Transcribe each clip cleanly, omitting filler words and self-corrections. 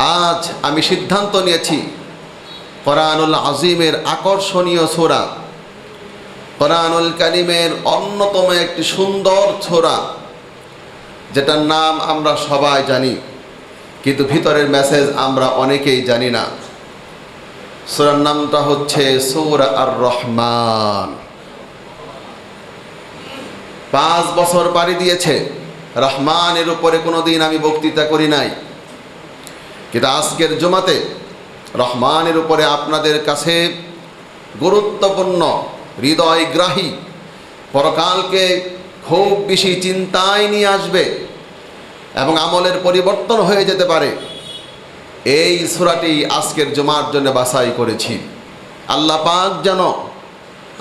আজ আমি সিদ্ধান্ত নিয়েছি কোরআনুল আজিমের আকর্ষণীয় সূরা, কোরআনুল কারীমের অন্যতম একটি সুন্দর সূরা, যেটার নাম আমরা সবাই জানি, কিন্তু ভিতরের মেসেজ আমরা অনেকেই জানি না। সূরার নামটা হচ্ছে সূরা আর রহমান। 5 বছর পাড়ি দিয়েছে, রহমানের উপরে কোনোদিন আমি বক্তৃতা করি নাই, কিন্তু আজকের জুমাতে রহমানের উপরে আপনাদের কাছে গুরুত্বপূর্ণ, হৃদয়গ্রাহী, পরকালকে খুব বেশি চিন্তায় নিয়ে আসবে এবং আমলের পরিবর্তন হয়ে যেতে পারে, এই সূরাটি আজকের জুমার জন্য বাছাই করেছি। আল্লাহ পাক যেন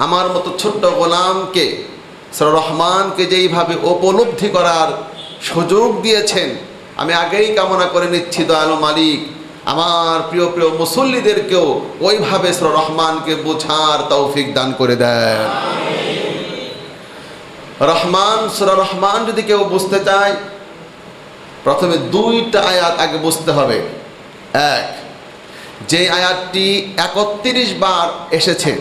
আমার মতো ছোট্ট গোলামকে সূরা রহমানকে যেইভাবে উপলব্ধি করার সুযোগ দিয়েছেন, আমি আগেই কামনা করে নিচ্ছি দয়ালু মালিক আমার প্রিয় প্রিয় মুসল্লিদেরকেও ওইভাবে সূরা রহমানকে বোঝার তৌফিক দান করে দেন। রহমান, সূরা রহমান যদি কেউ বুঝতে চায়, প্রথমে 2টা আয়াত আগে বুঝতে হবে। এক, যে আয়াতটি 31 বার এসেছে,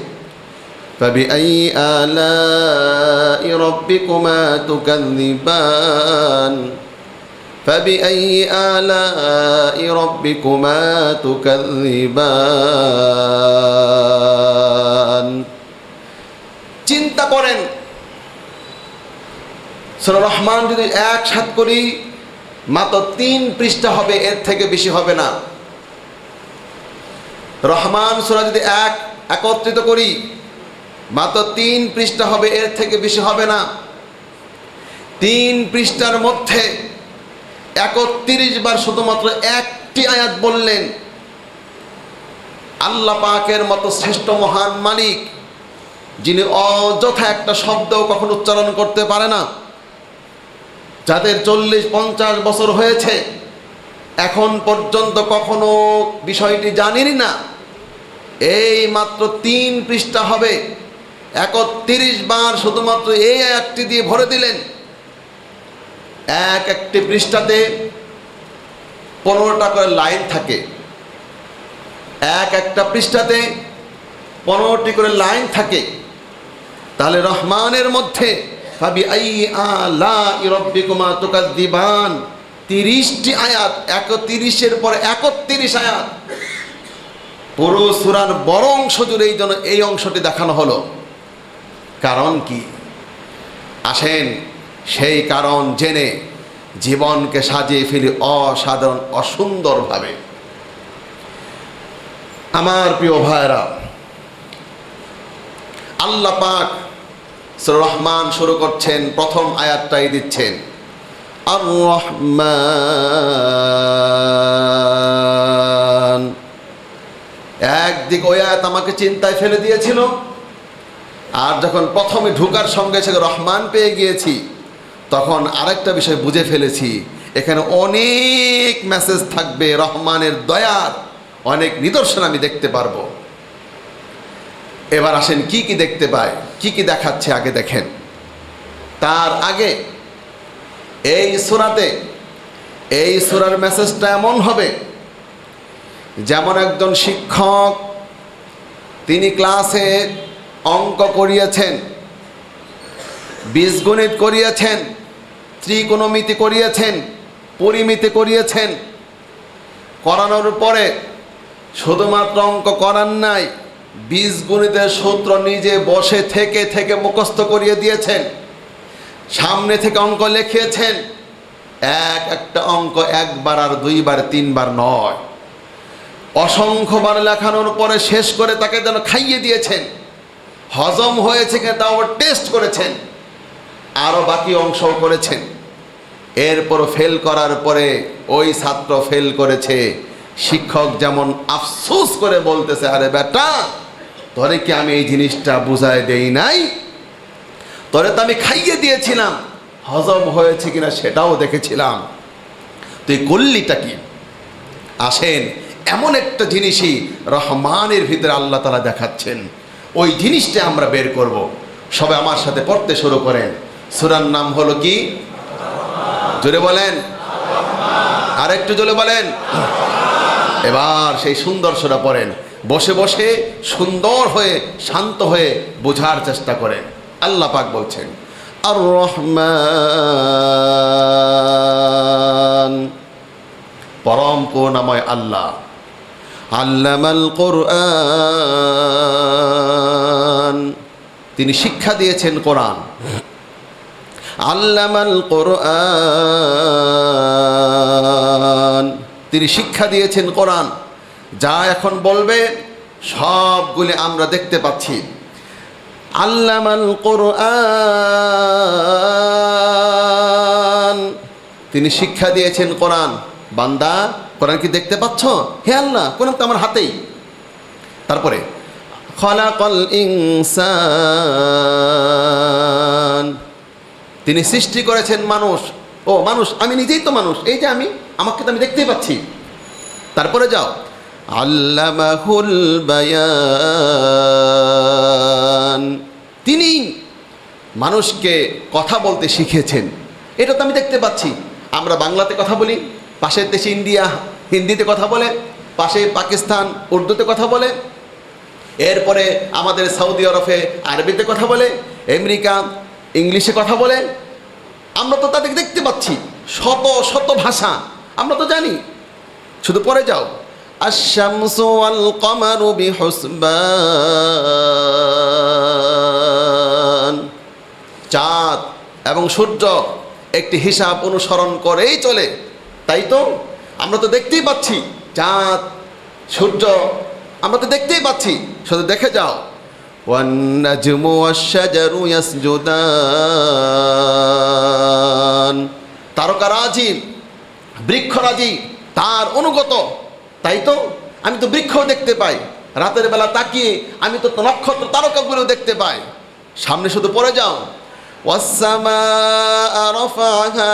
ফাবিআই আলাই রাব্বিকুমা তুকাযযিবান, ফাবিআই আলাই রাব্বিকুমা তুকাযযিবান। চিন্তা করেন, সূরা রহমান যদি একসাথে করি মাত্র 3 পৃষ্ঠা হবে, এর থেকে বেশি হবে না। রহমান সূরা যদি একত্রিত করি মাত্র 3 পৃষ্ঠা হবে, এর থেকে বেশি হবে না। 3 পৃষ্ঠার মধ্যে 31 বার শুধুমাত্র একটি আয়াত বললেন। আল্লাহ পাকের মতো শ্রেষ্ঠ মহান মালিক, যিনি অযথা একটা শব্দ কখনো উচ্চারণ করতে পারে না, যাদের 40-50 বছর হয়েছে, এখন পর্যন্ত কখনো বিষয়টি জানেনই না, এই মাত্র 3 পৃষ্ঠা হবে, 31 বার শুধুমাত্র এই আয়াতটি দিয়ে ভরে দিলেন। একটি পৃষ্ঠাতে 15টা করে লাইন থাকে, একটা পৃষ্ঠাতে 15টি করে লাইন থাকে। তাহলে রহমানের মধ্যে ফাবিআই আলাই রাব্বিকুমা তুকাযযিবান 30টি আয়াত, 31-এর পরে 31 আয়াত, পুরো সূরার বড় অংশ জুড়ে এই অংশটি দেখানো হলো। কারণ কি? আসেন সেই কারণ জেনে জীবনকে সাজিয়ে ফেলি অসাধারণ অসুন্দরভাবে। আমার প্রিয় ভাইরা, আল্লাহ পাক সূরা রহমান শুরু করছেন, প্রথম আয়াতটাই দিচ্ছেন আর রহমান। একদিক ওই আয়াত আমাকে চিন্তায় ফেলে দিয়েছিল, আর যখন প্রথমে ঢোকার সঙ্গে সঙ্গে রহমান পেয়ে গিয়েছি, তখন আরেকটা বিষয় বুঝে ফেলেছি, এখানে অনেক মেসেজ থাকবে, রহমানের দয়ার অনেক নিদর্শন আমি দেখতে পারবো। এবার আসেন কি কি দেখতে পাই, কি কি দেখাচ্ছে আগে দেখেন। তার আগে এই সূরাতে, এই সূরার মেসেজটা এমন হবে যেমন একজন শিক্ষক, তিনি ক্লাসে অঙ্ক করিয়েছেন, বীজগণিত করিয়েছেন, ত্রিকোণমিতি করিয়েছেন, পরিমিতি করিয়েছেন, করানোর পরে শুধুমাত্র অঙ্ক করান নাই, বীজগণিতের সূত্র নিজে বসে থেকে থেকে মুখস্থ করিয়ে দিয়েছেন, সামনে থেকে অঙ্ক লিখিয়েছেন। একটা অঙ্ক 1 বার আর 2 বার 3 বার নয়, অসংখ্যবার লেখানোর পরে শেষ করে তাকে যেন খাইয়ে দিয়েছেন, হজম হয়েছে কিনা তাও টেস্ট করেছেন, আরও বাকি অংশও করেছেন। এরপর ফেল করার পরে ওই ছাত্র ফেল করেছে, শিক্ষক যেমন আফসোস করে বলতেছে, আরে বেটা তোরে কি আমি এই জিনিসটা বুঝায় দেই নাই, তোরে তো আমি খাইয়ে দিয়েছিলাম, হজম হয়েছে কিনা সেটাও দেখেছিলাম, তুই করলিটা কি? আসেন, এমন একটা জিনিসই রহমানের ভিতরে আল্লাহ তাআলা দেখাচ্ছেন, ওই জিনিসটা আমরা বের করব। সবাই আমার সাথে পড়তে শুরু করেন। সূরার নাম হলো কি? জোরে বলেন, আরেকটু জোরে বলেন। এবার সেই সুন্দর সূরা পড়েন, বসে বসে সুন্দর হয়ে শান্ত হয়ে বোঝার চেষ্টা করেন। আল্লাহ পাক বলছেন আর রহমান, পরম করুণাময় আল্লাহ। আল্লামাল কোরআন, তিনি শিক্ষা দিয়েছেন কোরআন। আল্লামাল কোরআন, তিনি শিক্ষা দিয়েছেন কোরআন। যা এখন বলবে সবগুলি আমরা দেখতে পাচ্ছি। আল্লামাল কোরআন, তিনি শিক্ষা দিয়েছেন কোরআন। বান্দা, কোরআন কি দেখতে পাচ্ছ? হে আল্লাহ, কোরআন তো আমার হাতেই। তারপরে খলাকাল ইনসান, তিনি সৃষ্টি করেছেন মানুষ। ও মানুষ, আমি নিজেই তো মানুষ, এই যে আমি, আমাকে তো আমি দেখতেই পাচ্ছি। তারপরে যাও, আল্লামাহুল বায়ান, তিনি মানুষকে কথা বলতে শিখিয়েছেন। এটা তো আমি দেখতে পাচ্ছি। আমরা বাংলাতে কথা বলি, পাশের দেশে ইন্ডিয়া হিন্দিতে কথা বলে, পাশে পাকিস্তান উর্দুতে কথা বলে, এরপরে আমাদের সৌদি আরবে আরবিতে কথা বলে, আমেরিকা ইংলিশে কথা বলে। আমরা তো তাদেরকে দেখতে পাচ্ছি, শত শত ভাষা আমরা তো জানি। শুধু পরে যাও, আশ-শামসু ওয়াল কমারু বিহুসবান, চাঁদ এবং সূর্য একটি হিসাব অনুসরণ করেই চলে। তাই তো আমরা তো দেখতেই পাচ্ছি, চাঁদ সূর্য আমরা তো দেখতেই পাচ্ছি। শুধু দেখে যাও, ওয়ান নাজমু ওয়াশ-শাজারু ইয়াসজুদান, তারকারাজি বৃক্ষরাজি তার অনুগত। তাই তো আমি তো বৃক্ষও দেখতে পাই, রাতের বেলা তাকিয়ে আমি তো নক্ষত্র তারকাগুলো দেখতে পাই। সামনে শুধু পড়ে যাও, ওয়াস-সামাআ রাফা'হা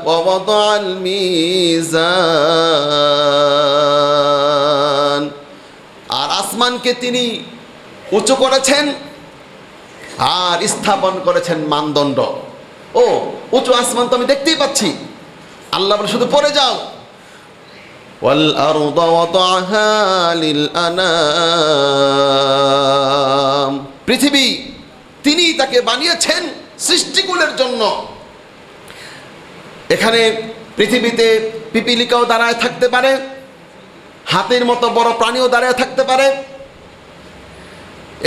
ওয়া ওয়াদা'আল মিজান, আর আসমানকে তিনি উঁচু করেছেন আর স্থাপন করেছেন মানদণ্ড। ও উঁচু আসমান তো আমি দেখতেই পাচ্ছি। আল্লাহ বলে শুধু পড়ে যাও, ওয়াল আরদা ওয়াদা'হা লিল আনাম, পৃথিবী তিনি তাকে বানিয়েছেন সৃষ্টিকুলের জন্য। এখানে পৃথিবীতে পিপিলিকাও দাঁড়ায় থাকতে পারে, হাতির মতো বড় প্রাণীও দাঁড়ায় থাকতে পারে,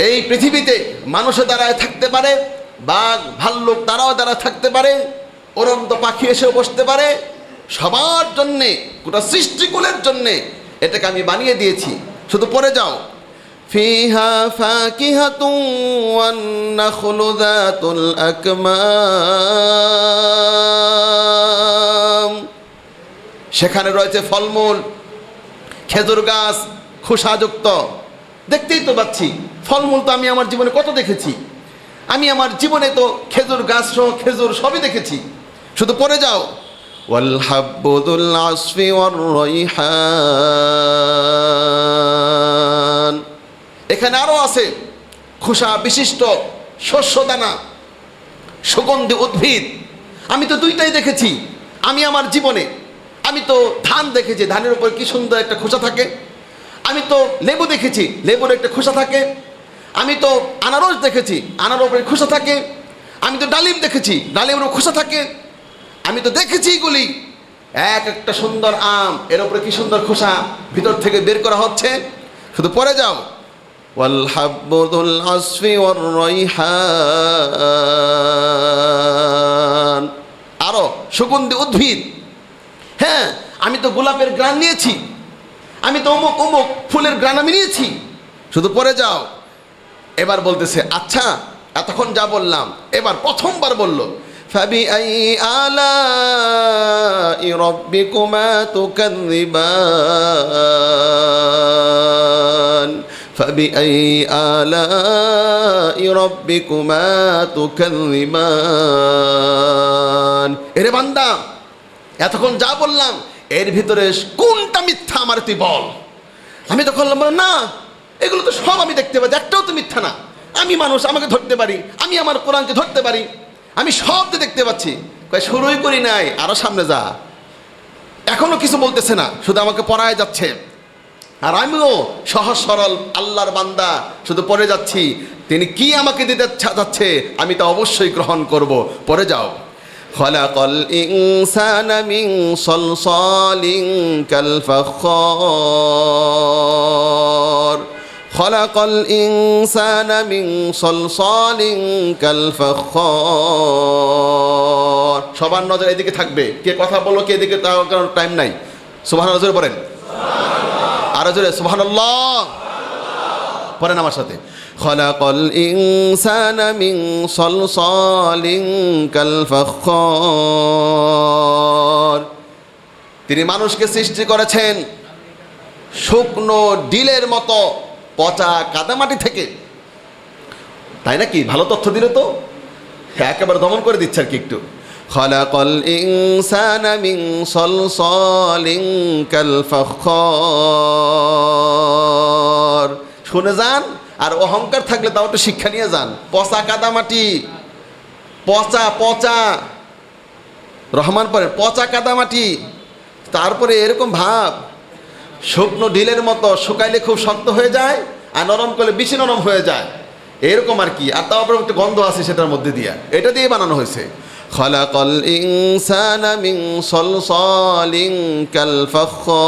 এই পৃথিবীতে মানুষও দাঁড়ায় থাকতে পারে, বাঘ ভাল্লুক তারাও দাঁড়ায় থাকতে পারে, উড়ন্ত পাখি এসেও বসতে পারে। সবার জন্যে, গোটা সৃষ্টিকুলের জন্যে এটাকে আমি বানিয়ে দিয়েছি। শুধু পড়ে যাও, ফিহা ফাকিহাতুন ওয়ান নাখলু যাতুল আকমাম, সেখানে রয়েছে ফলমূল, খেজুর গাছ খোসাযুক্ত। দেখতেই তো পাচ্ছি, ফলমূল তো আমি আমার জীবনে কত দেখেছি। আমি আমার জীবনে তো খেজুর গাছ সহ খেজুর সবই দেখেছি। শুধু পড়ে যাও, ওয়াল হাব্বু যুল আসফি ওয়ার রাইহান, এখানে আরো আছে খোসা বিশিষ্ট শস্যদানা, সুগন্ধি উদ্ভিদ। আমি তো দুইটাই দেখেছি আমি আমার জীবনে। আমি তো ধান দেখেছি, ধানের উপর কি সুন্দর একটা খোসা থাকে। আমি তো লেবু দেখেছি, লেবুর একটা খোসা থাকে। আমি তো আনারস দেখেছি, আনারসের উপরে খোসা থাকে। আমি তো ডালিম দেখেছি, ডালিমের উপর খোসা থাকে। আমি তো দেখেছি এগুলি। এক একটা সুন্দর আম, এর উপরে কি সুন্দর খোসা ভিতর থেকে বের করা হচ্ছে। শুধু পড়ে যাও, ওয়াল হাব্বু যুল আসফি ওয়ার রাইহান, আরো সুগন্ধি উদ্ভিদ। হ্যাঁ, আমি তো গোলাপের গ্রান নিয়েছি, আমি তো অমুক অমুক ফুলের গ্রান আমি নিয়েছি। শুধু পড়ে যাও। এবার বলতেছে, আচ্ছা এতক্ষণ যা বললাম, এবার প্রথমবার বলল, فبأي آلاء ربكما تكذبان فبأي آلاء ربكما تكذبان। এরে বান্দা, এতক্ষণ যা বললাম এর ভিতরে কোনটা মিথ্যা আমার তুই বল। আমি তখন বললাম, না এগুলো তো সব আমি দেখতে পাচ্ছি, একটাও তো মিথ্যা না। আমি মানুষ, আমাকে ধরতে পারি, আমি আমার কোরআনকে ধরতে পারি, আমি সব দেখতে পাচ্ছি। শুরুই করি নাই, আরো সামনে যা। এখনো কিছু বলতেছে না, শুধু আমাকে পড়ায় যাচ্ছে। আর আমিও সহজ সরল আল্লাহর বান্দা, শুধু পড়ে যাচ্ছি তিনি কি আমাকে দিতে চাচ্ছে আমি তা অবশ্যই গ্রহণ করব। পড়ে যাও। খলাকাল ইনসানা মিন সলসালিন কাল ফাখখার, খলাকাল ইনসানা মিন সলসালিন কাল ফাখখার। সবার নজর এদিকে থাকবে, কে কথা বলো কে এদিকে, তার কারণ টাইম নাই। সুবহানাল্লাহ জোরে পড়েন, আরো জোরে সুবহানাল্লাহ পড়েন আমার সাথে। খলাকাল ইনসানা মিন সলসালিন কাল ফাখখার। তিনি মানুষকে সৃষ্টি করেছেন শুকনো ডিলের মতো পচা কাদামাটি থেকে। তাই নাকি? ভালো তথ্য দিলে তো, একেবারে দমন করে দিচ্ছে আর কি একটু। খলাকাল ইনসানা মিন সলসালিন কাল ফাখখার। শুনে যান, আর অহংকার থাকলে তাও একটু শিক্ষা নিয়ে যান। পচা কাদামাটি, পচা পচা, রহমান পরে পচা কাদামাটি, তারপরে এরকম ভাব শুকনো ঢিলের মতো, শুকাইলে খুব শক্ত হয়ে যায় আর নরম করলে বেশি নরম হয়ে যায়, এরকম আর কি। আর তারপরে একটু গন্ধ আছে সেটার মধ্যে দিয়ে, এটা দিয়ে বানানো হয়েছে। খলাকাল ইনসানা মিন সলসালিন কাল ফাখখার।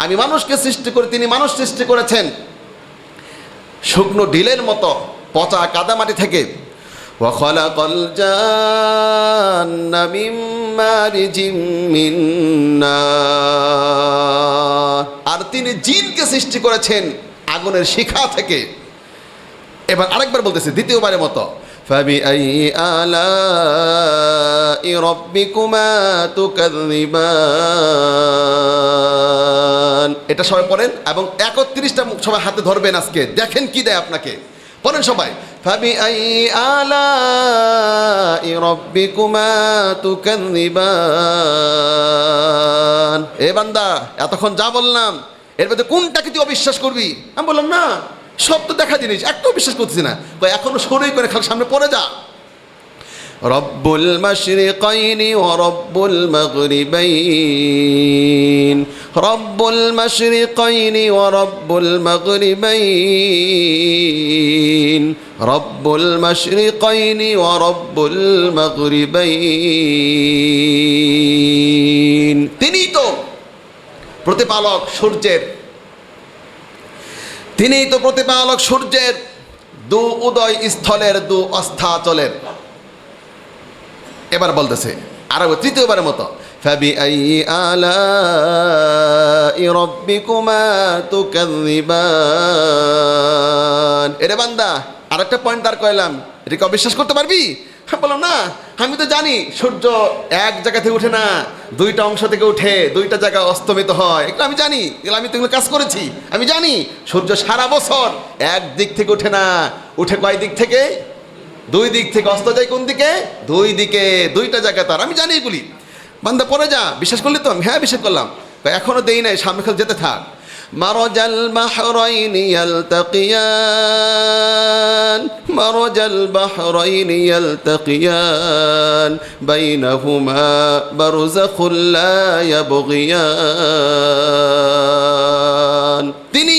আমি মানুষকে সৃষ্টি করে, তিনি মানুষ সৃষ্টি করেছেন শুকনো ঢিলের মতো পচা কাদামাটি থেকে। ওয়া খলাকাল জান্না মিন মারিজিম মিন নার। আর তিনি জিনকে সৃষ্টি করেছেন আগুনের শিখা থেকে। এবার আরেকবার বলতেছে দ্বিতীয়বারের মতো, ফাবিআইয়ি আলাই রাব্বিকুমা তুকাযযিবান। এটা সবাই পড়েন এবং 31টা সবাই হাতে ধরবেন আজকে, দেখেন কি দেয় আপনাকে। পড়েন সবাই, ফাবিআইয়ি আলাই রাব্বিকুমা তুকাযযিবান। এ বান্দা, এতক্ষণ যা বললাম এর মধ্যে কোনটাকে তুই অবিশ্বাস করবি? আমি বললাম না, সব তো দেখা জিনিস, একটাও বিশ্বাস করতেছি না। এখনো সরই করে খাল সামনে পড়ে যা। রব্বুল মাশরিকাইনি ওয়া রব্বুল মাগরিবাইন, রব্বুল মাশরিকাইনি ওয়া রব্বুল মাগরিবাইন, রব্বুল মাশরিকাইনি ওয়া রব্বুল মাগরিবাইন। তিনিই তো প্রতিপালক সূর্যের, তিনিই তো প্রতিপালক সূর্যের, দু উদয় স্থলের, দু অস্তাচলের। এবার বলতেছে আরো তৃতীয়বারের মতো, ফাবিআইয়ি আলাই রাব্বিকুমা তুকাযযিবান। এরে বান্দা, আরেকটা পয়েন্ট দাঁড় করাইলাম, এটাকে অবিশ্বাস করতে পারবি? বললাম না, আমি তো জানি সূর্য এক জায়গা থেকে উঠে না, দুইটা অংশ থেকে উঠে দুইটা জায়গা অস্তমিত হয়, এগুলো আমি জানি, এগুলো আমি তো এগুলো কাজ করেছি। আমি জানি সূর্য সারা বছর এক দিক থেকে উঠে না, উঠে কয় দিক থেকে? দুই দিক থেকে। অস্ত যায় কোন দিকে? দুই দিকে, দুইটা জায়গা তার, আমি জানি এগুলি। বান্দা পড়ে যা, বিশ্বাস করলি তো? আমি হ্যাঁ বিশ্বাস করলাম। এখনো দেই নাই, সামনে খেলে যেতে থাক। মারাজাল বাহরাইনি ইয়ালতাকিয়ান, মারাজাল বাহরাইনি ইয়ালতাকিয়ান, বাইনাহুমা বারযাখুল লা ইয়াবগিয়ান। তিনি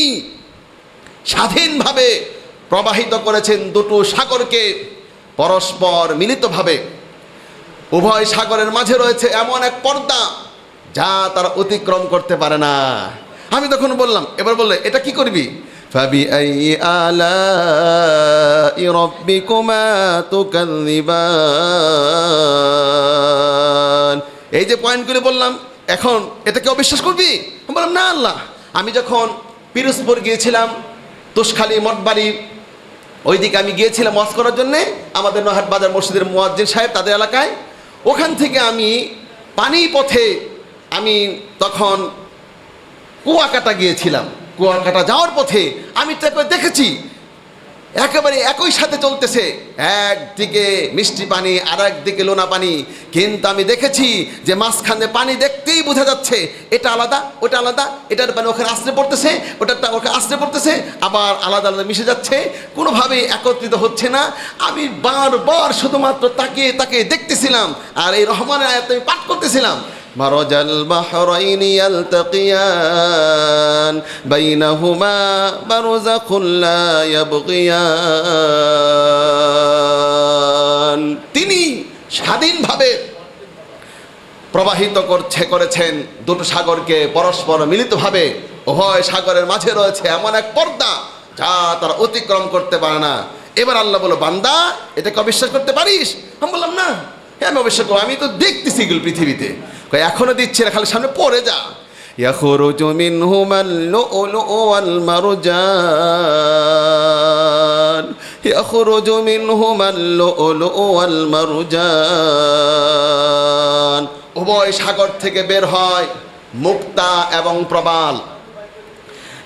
স্বাধীনভাবে প্রবাহিত করেছেন দুটো সাগরকে পরস্পর মিলিতভাবে। উভয় সাগরের মাঝে রয়েছে এমন এক পর্দা যা তারা অতিক্রম করতে পারে না। আমি তখন বললাম, এবার বললে এটা কি করবি? ফাবিআইয়ি আলাই রাব্বিকুমা তুকাযযিবান। এই যে পয়েন্টগুলো বললাম, এখন এটাকে অবিশ্বাস করবি? আমি বললাম না আল্লাহ, আমি যখন পিরোজপুর গিয়েছিলাম, তুষখালী মঠবাড়ি ওইদিকে আমি গিয়েছিলাম ওয়াজ করার জন্যে, আমাদের নহাট বাজার মসজিদের মুয়াজ্জিন সাহেব তাদের এলাকায়। ওখান থেকে আমি পানি পথে আমি তখন কুয়াকাটা গিয়েছিলাম। কুয়াকাটা যাওয়ার পথে আমি তাকে দেখেছি একেবারে একই সাথে চলতেছে, একদিকে মিষ্টি পানি আর একদিকে লোনা পানি, কিন্তু আমি দেখেছি যে মাঝখানে পানি দেখতেই বোঝা যাচ্ছে এটা আলাদা, ওটা আলাদা, এটার পানি ওখানে আশ্রে পড়তেছে, ওটারটা ওখানে আশ্রে পড়তেছে, আবার আলাদা আলাদা মিশে যাচ্ছে, কোনোভাবেই একত্রিত হচ্ছে না। আমি বারবার শুধুমাত্র তাকিয়ে তাকিয়ে দেখতেছিলাম আর এই রহমানের আয়াত আমি পাঠ করতেছিলাম। মারাজাল বাহরাইনি ইয়ালতাকিয়ান বাইনাহুমা বারযাখুন লা ইয়াবগিয়ান। তিনি স্বাধীনভাবে প্রবাহিত করেছেন দুটো সাগরকে পরস্পর মিলিতভাবে। উভয় সাগরের মাঝে রয়েছে এমন এক পর্দা যা তারা অতিক্রম করতে পারে না। এবার আল্লাহ বলল, বান্দা এটাকে অবিশ্বাস করতে পারিস? আমি বললাম না, হ্যাঁ আমি অবিশ্বাস করবো, আমি তো দেখতেছি এগুলো পৃথিবীতে। এখনো দিচ্ছে না, খালি সামনে পড়ে যা। ইয়াখরুজু মিনহুমাল লুউলুউ ওয়াল মারজান, ইয়াখরুজু মিনহুমাল লুউলুউ ওয়াল মারজান। উভয় সাগর থেকে বের হয় মুক্তা এবং প্রবাল।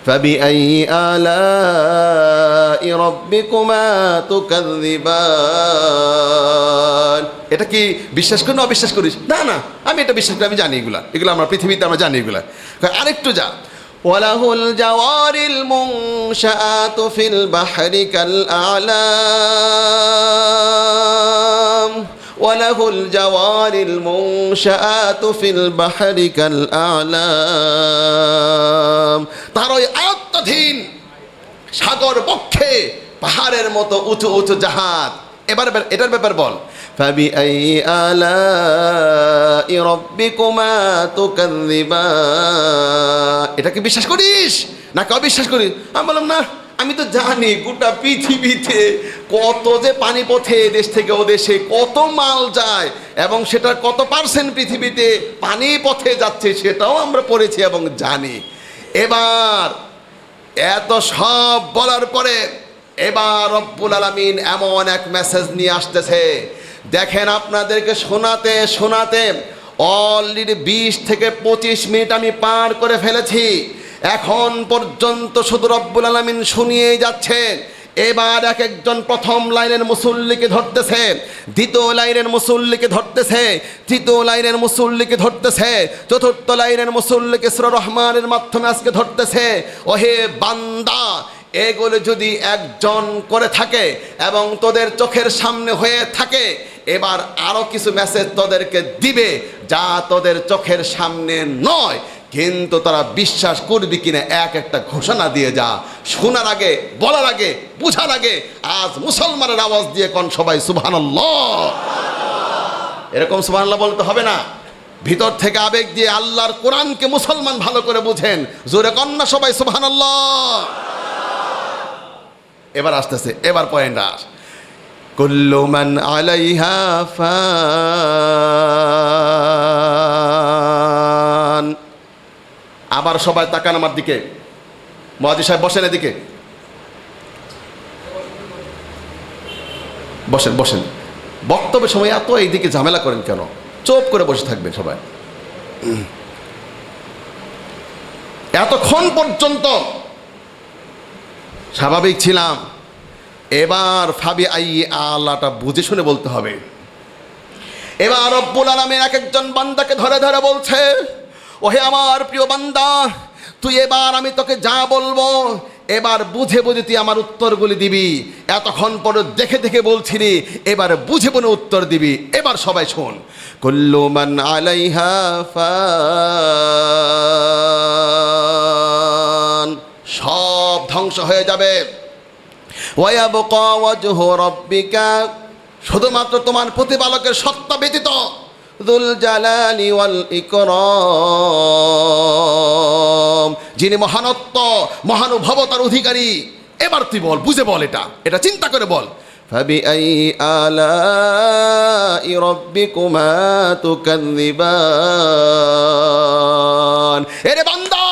فبأي آلاء ربكما تكذبان। এটা কি বিশ্বাস করি না অবিশ্বাস করিস? না না, আমি এটা বিশ্বাস করি, আমি জানি এগুলো আমরা পৃথিবীতে আমরা জানি এগুলা। আরেকটু যা, ওয়ালাহুল জাওয়ারিল মুনশাআতু ফিল বাহরি কাল আ'লাম, ওয়ালাহুল জাওয়ারিল মুনশাআতু ফিল বাহরি কাল আ'লাম। তার ওই আয়ত্তাধীন সাগর বক্ষে পাহাড়ের মতো উঁচু উঁচু জাহাজ। এবার এটার ব্যাপার বল। ফাবিআইয়ি আলাই রাব্বিকুমা তুকাযযিবান। এটা কি বিশ্বাস করিস নাকি অবিশ্বাস করিস? আমি বললাম না, আমি তো জানি গোটা পৃথিবীতে কত যে পানি পথে দেশ থেকে ও দেশে কত মাল যায় এবং সেটার কত পার্সেন্ট পৃথিবীতে পানি পথে যাচ্ছে সেটাও আমরা পড়েছি এবং জানি। এবার এত সব বলার পরে এবার রব্বুল আলামিন এমন এক মেসেজ নিয়ে আসতেছে, দেখেন আপনাদেরকে শোনাতে শোনাতে অলরেডি 20 থেকে 25 মিনিট আমি পার করে ফেলেছি। এখন পর্যন্ত শুধু রব্বুল আলামিন শুনিয়েই যাচ্ছেন। এবার এক একজন প্রথম লাইনের মুসল্লিকে ধরতেছে, দ্বিতীয় লাইনের মুসল্লিকে ধরতেছে, তৃতীয় লাইনের মুসল্লিকে ধরতেছে, চতুর্থ লাইনের মুসল্লিকে সূরা রহমানের মাধ্যমে আজকে ধরতেছে। ওহে বান্দা, এগুলো যদি একজন করে থাকে এবং তোদের চোখের সামনে হয়ে থাকে, এবার আরো কিছু মেসেজ তোদেরকে দিবে যা তোদের চোখের সামনে নয়, কিন্তু তারা বিশ্বাস করবি কিনা এক একটা ঘোষণা দিয়ে যা। শোনার আগে, বলার আগে, বুঝার আগে আজ মুসলমানের আওয়াজ দিয়ে কোন সবাই সুবহানাল্লাহ। এরকম সুবহানাল্লাহ বলতে হবে না, ভিতর থেকে আবেগ দিয়ে আল্লাহর কোরআনকে মুসলমান ভালো করে বুঝেন। জোরে কন্যা সবাই সুবহানাল্লাহ। এবার আসতেছে, এবার পয়েন্ট আস। কুল্লু মান আলাইহা ফান। আবার সবাই তাকান আমার দিকে। মুয়াজ্জিন সাহেব বসেন, এদিকে বসেন বসেন। বক্তব্যের সময় এত এইদিকে ঝামেলা করেন কেন? চুপ করে বসে থাকবেন সবাই। এতক্ষণ পর্যন্ত স্বাভাবিক ছিলাম, এবার ফাবি আই আল্লাহটা বুঝে শুনে বলতে হবে। এবার রব্বুল আলামিন এক একজন বান্দাকে ধরে ধরে বলছে, ওহে আমার প্রিয় বান্দা, তুই এবার আমি তোকে যা বলবো এবার বুঝে বুঝে তুই আমার উত্তরগুলি দিবি। এতক্ষণ পরে দেখে দেখে বলছিলি, এবার বুঝে বুঝে উত্তর দিবি। এবার সবাই শোন। কুল্লু মান আলাইহা ফান, সব ধ্বংস হয়ে যাবে। ওয়ায়াবকা ওয়াজহু রাব্বিকা, শুধুমাত্র তোমার প্রতিপালকের সত্তা ব্যতীত, যুল জালালি ওয়াল ইকরাম, যিনি মহানত্ব মহানুভবতার অধিকারী। এবার তুই বল, বুঝে বল, এটা চিন্তা করে বল। ফাবিআইয়ি আলাই রাব্বিকুমা তুকাযযিবান। এরে বান্দা,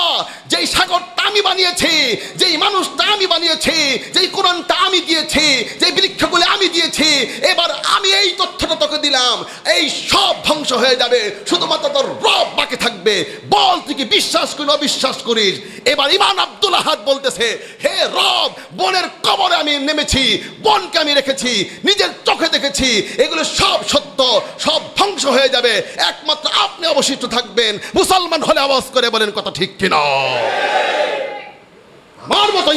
যেই সাগরটা আমি বানিয়েছি, যেই মানুষটা আমি বানিয়েছি, যেই কোরআনটা আমি দিয়েছি, যেই বৃক্ষগুলো আমি দিয়েছি, এবার আমি এই তথ্যটা তোকে দিলাম, এই সব ধ্বংস হয়ে যাবে, শুধুমাত্র তোর রব বাকি থাকবে। বল তুই কি বিশ্বাস করিস অবিশ্বাস করিস? এবার ইমাম আব্দুল আহাদ বলতেছে, হে রব, বনের কবরে আমি নেমেছি, বনকে আমি রেখেছি, নিজের চোখে দেখেছি, এগুলো সব সত্য, সব ধ্বংস হয়ে যাবে, একমাত্র আপনি অবশিষ্ট থাকবেন। মুসলমান হলে আওয়াজ করে বলেন কথা ঠিক কিনা? আমার মতো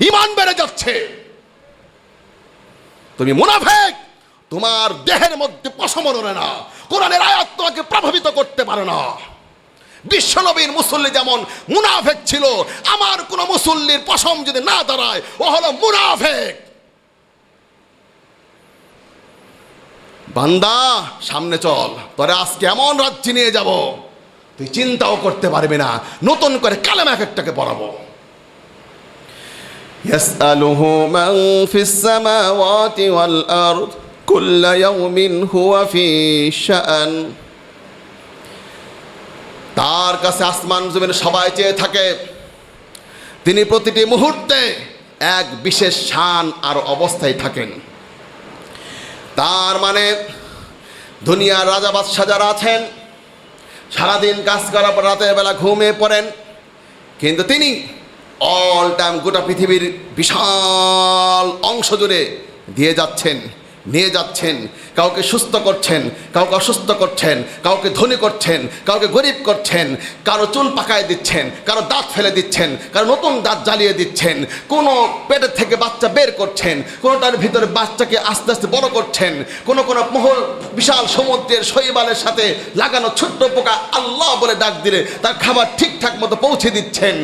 ইমান বেড়ে যাচ্ছে। তুমি মুনাফিক, তোমার দেহের মধ্যে পশম নড়ে না, কোরআনের আয়াত তোমাকে প্রভাবিত করতে পারে না। বিশ্বনবীর মুসল্লি যেমন মুনাফেক ছিল, আমার কোন মুসল্লির পশম যদি না দাঁড়ায় ও হলো মুনাফেক। বান্দা সামনে চল, তোরে আজকে এমন রাজ্যে নিয়ে যাব তুই চিন্তাও করতে পারবি না। নতুন করে কালেমা এক একটাকে পড়াবো। ইয়াসআলুহু মান ফিস সামাওয়াতি ওয়াল আরদ কুল্লা ইয়াউমিন হুয়া ফি শাআন। তার কাছে আসমান জমিন সবাই চেয়ে থাকে, তিনি প্রতিটি মুহূর্তে এক বিশেষ শান আর অবস্থায় থাকেন। তার মানে দুনিয়ার রাজা বাদশাহ যারা আছেন সারাদিন কাজ করার পর রাতের বেলা ঘুমিয়ে পড়েন, কিন্তু তিনি অল টাইম গোটা পৃথিবীর বিশাল অংশ জুড়ে দিয়ে যাচ্ছেন, নিয়ে যাচ্ছেন। কাউকে সুস্থ করছেন, কাউকে অসুস্থ করছেন, কাউকে ধনী করছেন, কাউকে গরিব করছেন, কারো চুল পাকায় দিচ্ছেন, কারো দাঁত ফেলে দিচ্ছেন, কারো নতুন দাঁত জ্বালিয়ে দিচ্ছেন, কোনো পেটের থেকে বাচ্চা বের করছেন, কোনোটার ভিতরে বাচ্চাকে আস্তে আস্তে বড় করছেন, কোনো বিশাল সমুদ্রের শৈবালের সাথে লাগানো ছোট্ট পোকা আল্লাহ বলে ডাক দিলে তার খাবার ঠিকঠাক মতো পৌঁছে দিচ্ছেন।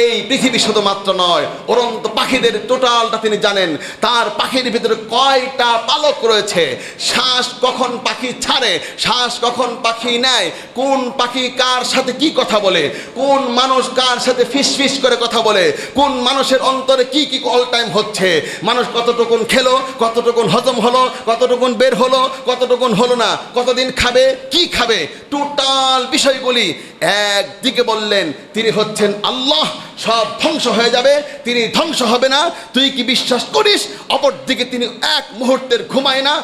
এই পৃথিবী শুধুমাত্র নয়, উড়ন্ত পাখিদের টোটালটা তিনি জানেন। তার পাখির ভিতরে কয়টা পালক রয়েছে, শ্বাস কখন পাখি ছাড়ে, শ্বাস কখন পাখি নেয়, কোন পাখি কার সাথে কি কথা বলে, কোন মানুষ কার সাথে ফিস করে কথা বলে, কোন মানুষের অন্তরে কি কি অল টাইম হচ্ছে, মানুষ কতটুকুন খেলো, কতটুকুন হজম হলো, কতটুকুন বের হলো, কতটুকুন হলো না, কতদিন খাবে, কি খাবে, টোটাল বিষয়গুলি একদিকে বললেন তিনি হচ্ছেন আল্লাহ, সব ধ্বংস হয়ে যাবে, তিনি ধ্বংস হবে না, তুই কি বিশ্বাস করিস? অপরদিকে তিনি এক মুহূর্তের ঘুমায় না,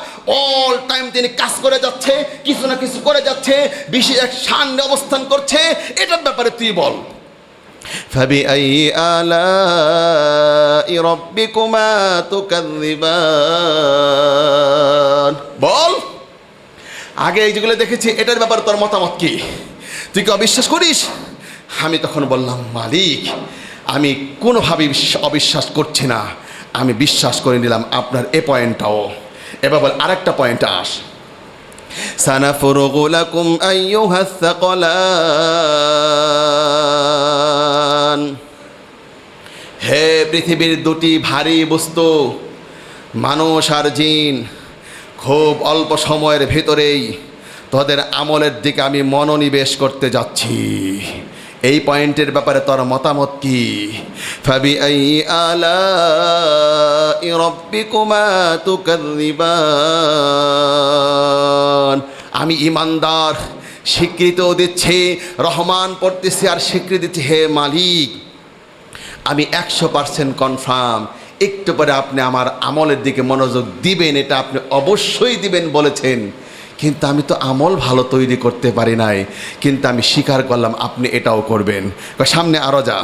অল টাইম তিনি কাজ করে যাচ্ছে, কিছু না কিছু করে যাচ্ছে, বিশেষ এক শানে অবস্থান করছে। এটার ব্যাপারে তুই বল। ফাবিআই আলাই রাব্বিকুমা তুকাযযিবান, বল আগে এই যেগুলো দেখেছি এটার ব্যাপারে তোর মতামত কি? তুই কি অবিশ্বাস করিস? আমি তখন বললাম, মালিক আমি কোনোভাবেই অবিশ্বাস করছি না, আমি বিশ্বাস করে নিলাম আপনার এ পয়েন্টটাও। এবার বল আরেকটা পয়েন্ট আস। সানাফুরুগু লাকুম আইয়ুহাস সাকালান, হে পৃথিবীর দুটি ভারী বস্তু মানুষ আর জিন, খুব অল্প সময়ের ভিতরেই তোদের আমলের দিকে আমি মনোনিবেশ করতে যাচ্ছি। এই পয়েন্টের ব্যাপারে তোর মতামত কি? ফাবিআই আলাই রাব্বিকুমা তুকাযযিবান, আমি ইমানদার স্বীকৃতিও দিচ্ছি, রহমান পড়তেছি আর স্বীকৃতি দিচ্ছি, হে মালিক আমি 100% কনফার্ম, একটু পরে আপনি আমার আমলের দিকে মনোযোগ দিবেন, এটা আপনি অবশ্যই দিবেন বলেছেন, কিন্তু আমি তো আমল ভালো তৈরি করতে পারি নাই, কিন্তু আমি স্বীকার করলাম আপনি এটাও করবেন। সামনে আরো যা।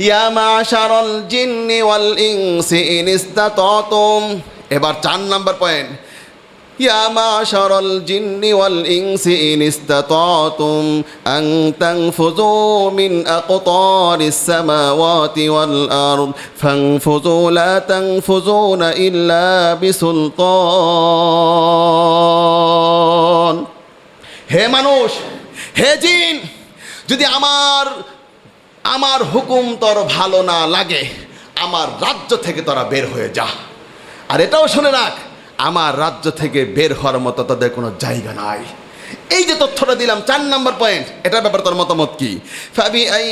ইয়া মাশারাল জিন্নি ওয়াল ইনসি ইন ইসতাতাতুম, এবার 4 নাম্বার পয়েন্ট। ইয়া মাশারাল জিন্নি ওয়াল ইনসি ইন ইসতাতাতুম আন তানফুযু মিন আকতারিস সামাওয়াতি ওয়াল আরদ ফানফুযু লা তানফুযুনা ইল্লা বিসুলতান। হে মানুষ, হে জিন, যদি আমার হুকুম তোর ভালো না লাগে আমার রাজ্য থেকে তোরা বের হয়ে যা। আর এটাও শুনে রাখ, আমার রাজ্য থেকে বের হওয়ার মতো তাদের কোনো জায়গা নাই। এই যে তথ্যটা দিলাম 4 নাম্বার পয়েন্ট, এটার ব্যাপারে তোর মতামত কি? ফাবিআই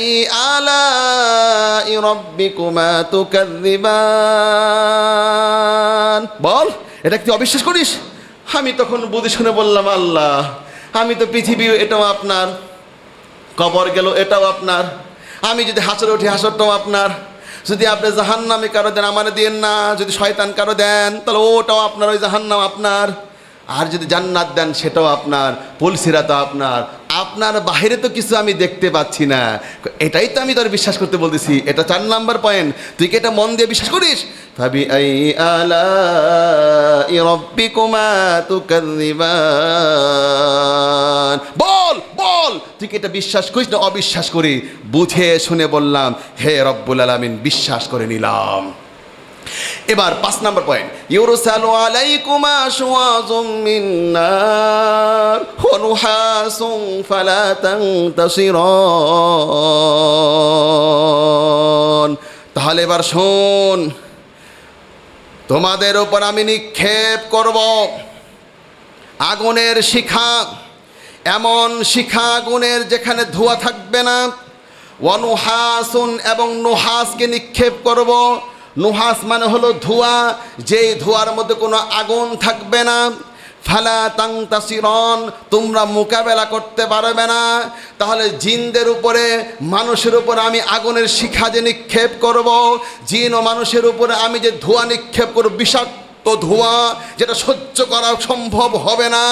আলাই রাব্বিকুমা তুকাযযিবান, বল এটা কি অবিশ্বাস করিস? আমি তখন বুঝে শুনে বললাম, আল্লাহ আমি তো পৃথিবী এটাও আপনার, কবর গেল এটাও আপনার, আমি যদি হাসরে উঠি হাসরটাও আপনার, যদি আপনি জাহান্নামে কারো দেন আমারে দিয়েন না, যদি শয়তান কারো দেন তাহলে ওটাও আপনার, ওই জাহান্নাম আপনার, আর যদি জান্নাত দেন সেটাও আপনার, পুলসিরাত আপনার, আপনার বাহিরে তো কিছু আমি দেখতে পাচ্ছি না। এটাই তো আমি তোর বিশ্বাস করতে বলতেছি, এটা 4 নাম্বার পয়েন্ট, তুই কি এটা মন দিয়ে বিশ্বাস করিস? ফাবিআই আলাই রাব্বিকুমা তুকাযযিবান, বল বল তুই কি এটা বিশ্বাস করিস না অবিশ্বাস করি? বুঝে শুনে বললাম, হে রব্বুল আলামিন বিশ্বাস করে নিলাম। এবার 5 নম্বর পয়েন্ট, ইউরসালু আলাইকুমা শুওয়াযুম মিন নার ওয়া নুহাসুন ফালা তানতাসিরান। তাহলে এবার শোন, তোমাদের উপর আমি নিক্ষেপ করব আগুনের শিখা, এমন শিখা আগুনের যেখানে ধোঁয়া থাকবে না। ওয়া নুহাসুন, এবং নুহাসকে নিক্ষেপ করব। নুহাস মানে হলো ধোঁয়া, যেই ধোঁয়ার মধ্যে কোনো আগুন থাকবে না। ফালা তানতাসিরন, তোমরা মোকাবেলা করতে পারবে না। তাহলে জিনদের উপরে মানুষের উপরে আমি আগুনের শিখা যে নিক্ষেপ করব, জিন ও মানুষের উপরে আমি যে ধোঁয়া নিক্ষেপ করব, বিষাক্ত ধোঁয়া, যেটা সহ্য করা সম্ভব হবে না।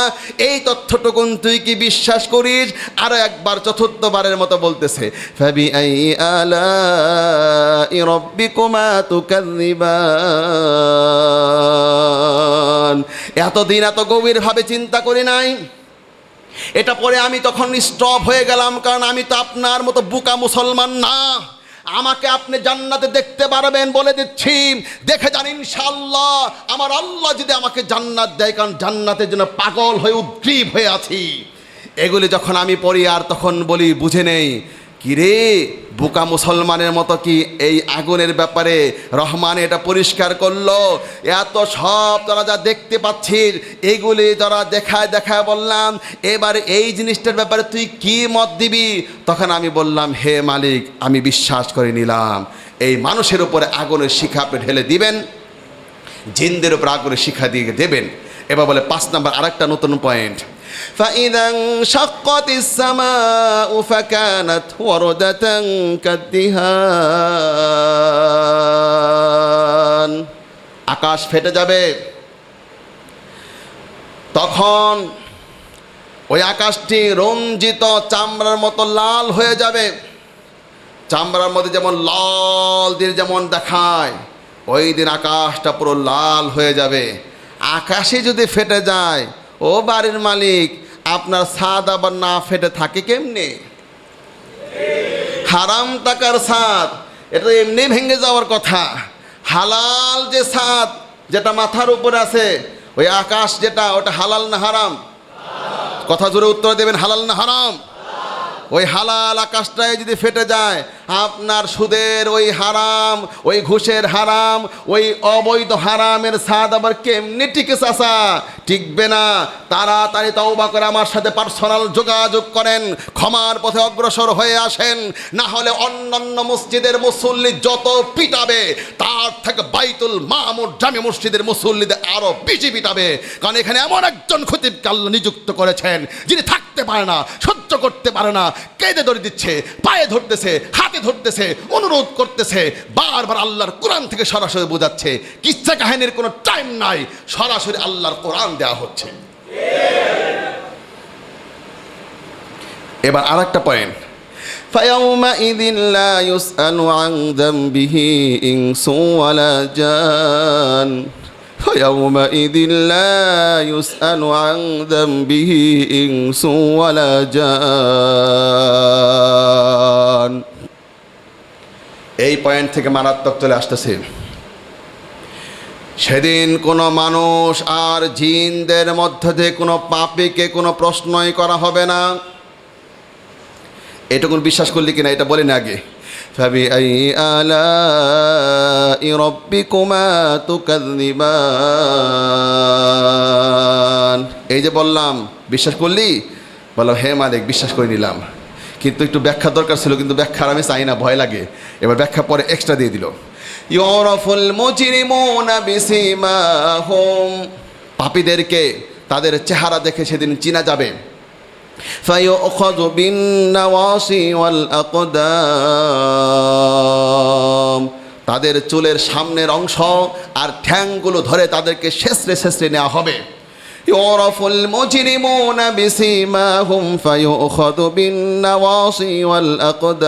এই তথ্যটুকুন তুই কি বিশ্বাস করিস? আরো একবার চতুর্থবারের মতো বলতেছে, ফাবিআই আলাই রাব্বিকুমা তুকাযযিবান। এতদিন এত গভীরভাবে চিন্তা করি নাই, এটা পরে আমি তখন স্টপ হয়ে গেলাম, কারণ আমি তো আপনার মতো বোকা মুসলমান না। আমাকে আপনি জান্নাতে দেখতে পারবেন বলে দিচ্ছি, দেখে যান ইনশাআল্লাহ। আমার আল্লাহ যদি আমাকে জান্নাত দেয়, কারণ জান্নাতের জন্য পাগল হয়ে উদ্গ্রীব হয়ে আছি। এগুলি যখন আমি পড়ি আর তখন বলি, বুঝে নেই কিরে বোকা মুসলমানের মতো কি এই আগুনের ব্যাপারে রহমান এটা পরিষ্কার করলো। এত সব তোরা যা দেখতে পাচ্ছিস, এইগুলি যারা দেখায় বললাম, এবার এই জিনিসটার ব্যাপারে তুই কি মত দিবি? তখন আমি বললাম, হে মালিক, আমি বিশ্বাস করে নিলাম এই মানুষের উপরে আগুনের শিখা আপনি ঢেলে দিবেন, জিনদের উপর আগুনের শিখা দিয়ে দেবেন। এবার বলে 5 নম্বর আরেকটা নতুন পয়েন্ট, فإذا انشقت السماء فكانت وردة كالدهان। আকাশ ফেটে যাবে, তখন ওই আকাশটি রঞ্জিত চামড়ার মতো লাল হয়ে যাবে। চামড়ার মধ্যে যেমন লাল দিয়ে যেমন দেখায়, ওই দিন আকাশটা পুরো লাল হয়ে যাবে। আকাশে যদি ফেটে যায়, ও বাড়ির মালিক, আপনার ছাদ আবার না ফেটে থাকে কেমনে? হারাম টাকার ছাদ, এটা এমনি ভেঙে যাওয়ার কথা। হালাল যে ছাদ, যেটা মাথার উপরে আছে, ওই আকাশ যেটা, ওটা হালাল না হারাম? কথা জোরে উত্তর দেবেন, হালাল না হারাম? ওই হালাল আকাশটায় যদি ফেটে যায়, আপনার সুদের ওই হারাম, ওই ঘুষের হারাম, ওই অবৈধ হারামের স্বাদ আবার কেমনি টিকে চাচা? টিকবে না। তাড়াতাড়ি তওবা করে আমার সাথে পার্সোনাল যোগাযোগ করেন, ক্ষমার পথে অগ্রসর হয়ে আসেন। না হলে অন্যান্য মসজিদের মুসল্লি যত পিটাবে, তার থেকে বাইতুল মামুর জামে মসজিদের মুসল্লিদের আরো বেশি পিটাবে। কারণ এখানে এমন একজন খতিবকে আল্লাহ নিযুক্ত করেছেন, যিনি থাকতে পারে না, সহ্য করতে পারে না, কেঁদে ধরে দিচ্ছে, পায়ে ধরতেছে, হাতে ধরতেছে, অনুরোধ করতেছে, বারবার আল্লাহর কোরআন থেকে সরাসরি বোঝাচ্ছে। কিচ্ছা কাহিনীর কোনো টাইম নাই, সরাসরি আল্লাহর কোরআন দেওয়া হচ্ছে। এবার আর একটা পয়েন্ট, فَيَوْمَئِذٍ لَا يُسْأَلُ عَنْ ذَنْبِهِ إِنسٌ وَلَا جَانٌ فَيَوْمَئِذٍ لَا يُسْأَلُ عَنْ ذَنْبِهِ إِنسٌ وَلَا جَانٌ। এই পয়েন্ট থেকে মারাত্মক চলে আসতেছে, সেদিন কোনো মানুষ আর জিনদের মধ্যে থেকে কোনো পাপীকে কোনো প্রশ্নই করা হবে না। এটুকুন বিশ্বাস করলি কিনা এটা বলেন আগে। ফাবিআই আলাই রাব্বিকুমা তুকাযযিবান। এই যে বললাম, বিশ্বাস করলি? বললাম, হে মালিক, বিশ্বাস করে নিলাম, কিন্তু একটু ব্যাখ্যা দরকার ছিল, কিন্তু ব্যাখ্যার আমি চাই না, ভয় লাগে। এবার ব্যাখ্যা পরে এক্সট্রা দিয়ে দিল, ইউরাফুল মুজরিমুনা বিসিমাহুম। পাপীদেরকে তাদের চেহারা দেখে সেদিন চিনা যাবে। ফায়ুখাযু বিন-নাওয়াসি ওয়াল আকদাম। তাদের চুলের সামনের অংশ আর ঠ্যাংগুলো ধরে তাদেরকে শেষরে নেওয়া হবে। ইউরাফুল মুজরিমুনা বিসিমাহুম ফায়ুখাযু বিন-নাওয়াসি ওয়াল আকদাম।